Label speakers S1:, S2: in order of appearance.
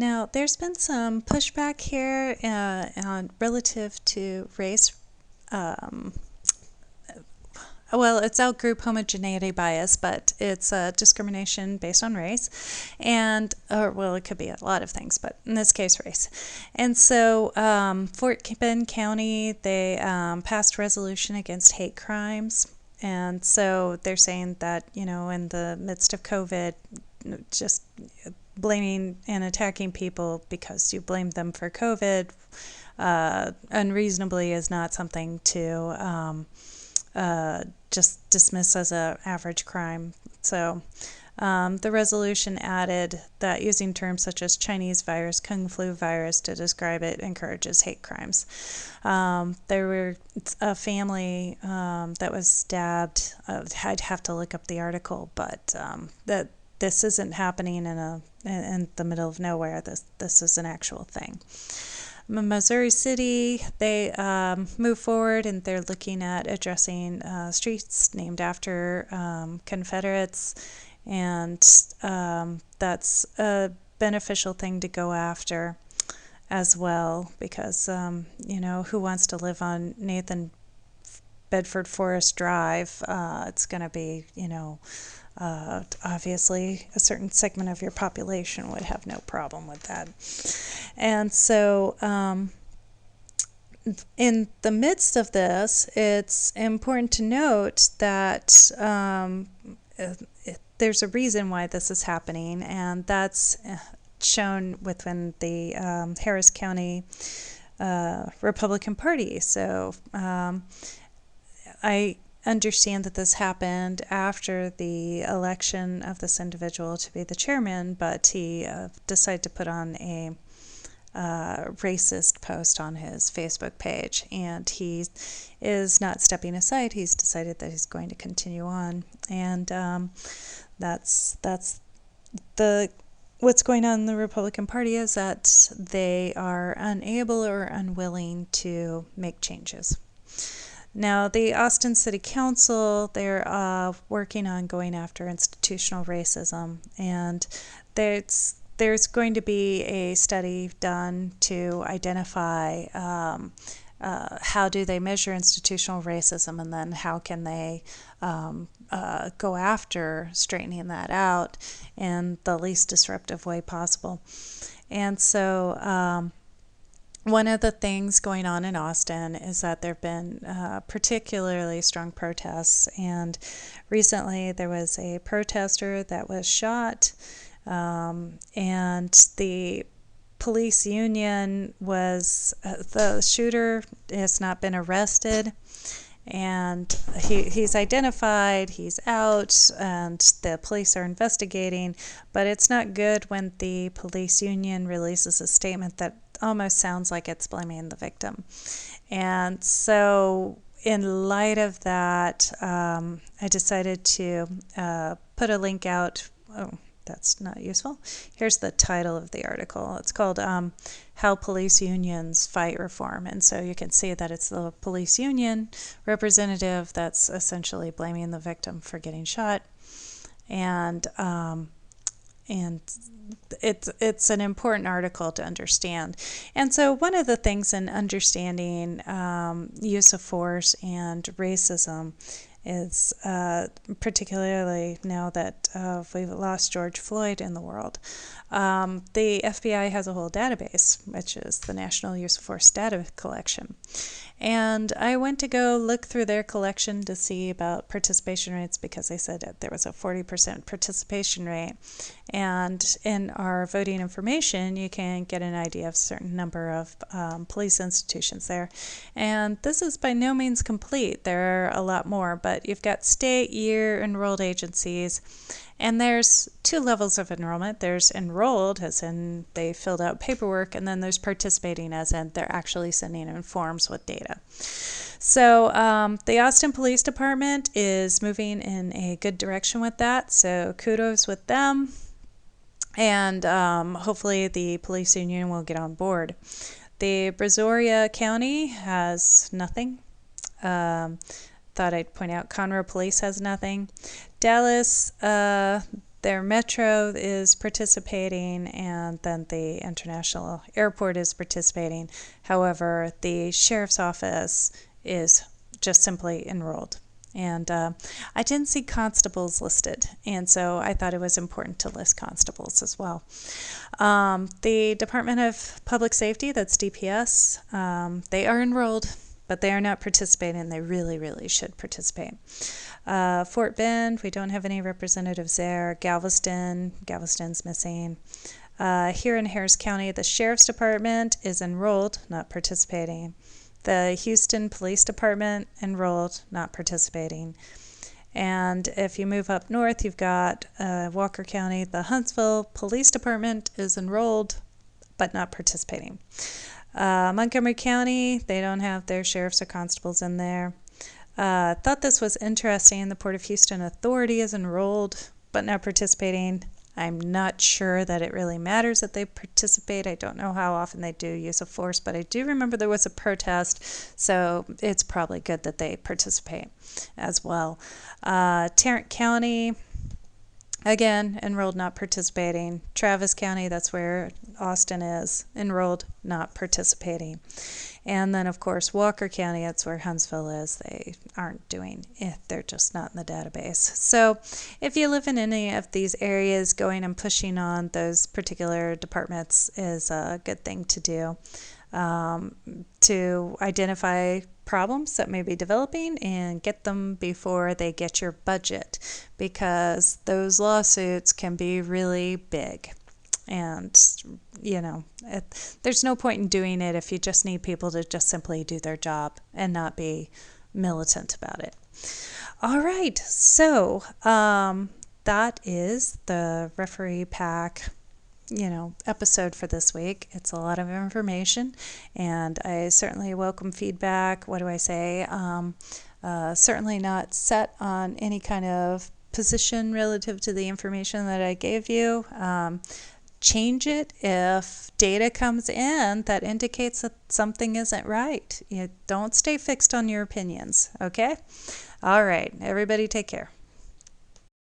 S1: Now, there's been some pushback here relative to race. Um, well, it's out-group homogeneity bias, but it's discrimination based on race, and well, it could be a lot of things, but in this case, race. And so, Fort Bend County, they passed a resolution against hate crimes, and so they're saying that in the midst of COVID, just blaming and attacking people because you blame them for COVID unreasonably is not something to just dismiss as an average crime. So the resolution added that using terms such as Chinese virus, Kung Flu virus to describe it encourages hate crimes. There were a family that was stabbed. I'd have to look up the article, but that this isn't happening in the middle of nowhere. This is an actual thing. Missouri City, they move forward and they're looking at addressing streets named after Confederates, and that's a beneficial thing to go after as well, because who wants to live on Nathan Bedford Forest Drive? It's going to be obviously a certain segment of your population would have no problem with that. And so in the midst of this, it's important to note that there's a reason why this is happening, and that's shown within the Harris County Republican Party. So I understand that this happened after the election of this individual to be the chairman, but he decided to put on a racist post on his Facebook page, and he is not stepping aside. He's decided that he's going to continue on, and that's what's going on in the Republican Party is that they are unable or unwilling to make changes. Now, the Austin City Council, they're working on going after institutional racism, and there's going to be a study done to identify how do they measure institutional racism, and then how can they go after straightening that out in the least disruptive way possible. And so one of the things going on in Austin is that there have been particularly strong protests, and recently there was a protester that was shot, and the police union was, the shooter has not been arrested, and he's identified, he's out, and the police are investigating, but it's not good when the police union releases a statement that almost sounds like it's blaming the victim. And so in light of that, I decided to put a link out. Oh, that's not useful. Here's the title of the article. It's called How Police Unions Fight Reform. And so you can see that it's the police union representative that's essentially blaming the victim for getting shot. And it's an important article to understand. And so one of the things in understanding use of force and racism is particularly now that we've lost George Floyd in the world. The FBI has a whole database, which is the National Use of Force Data Collection. And I went to go look through their collection to see about participation rates, because they said that there was a 40% participation rate. And in our voting information, you can get an idea of a certain number of police institutions there. And this is by no means complete. There are a lot more, but you've got state year enrolled agencies, and there's two levels of enrollment. There's enrolled, as in they filled out paperwork, and then there's participating, as in they're actually sending in forms with data. So the Austin Police Department is moving in a good direction with that, so kudos with them. And hopefully the police union will get on board. The Brazoria County has nothing. Thought I'd point out Conroe Police has nothing. Dallas, Their metro is participating, and then the international airport is participating. However, the sheriff's office is just simply enrolled. And I didn't see constables listed, and so I thought it was important to list constables as well. The Department of Public Safety, that's DPS, they are enrolled, but they are not participating. They really, really should participate. Fort Bend, we don't have any representatives there. Galveston's missing. Here in Harris County, the Sheriff's Department is enrolled, not participating. The Houston Police Department, enrolled, not participating. And if you move up north, you've got Walker County. The Huntsville Police Department is enrolled, but not participating. Montgomery County, they don't have their sheriffs or constables in there. Thought this was interesting. The Port of Houston Authority is enrolled, but not participating. I'm not sure that it really matters that they participate. I don't know how often they do use a force, but I do remember there was a protest, so it's probably good that they participate as well. Tarrant County, again, enrolled, not participating. Travis County, that's where Austin is, enrolled, not participating. And then, of course, Walker County, that's where Huntsville is. They aren't doing it. They're just not in the database. So if you live in any of these areas, going and pushing on those particular departments is a good thing to do, to identify problems that may be developing and get them before they get your budget, because those lawsuits can be really big. And, there's no point in doing it if you just need people to just simply do their job and not be militant about it. All right, so that is the referee PAC episode for this week. It's a lot of information, and I certainly welcome feedback. What do I say? Certainly not set on any kind of position relative to the information that I gave you. Change it if data comes in that indicates that something isn't right. Don't stay fixed on your opinions, okay? All right, everybody take care.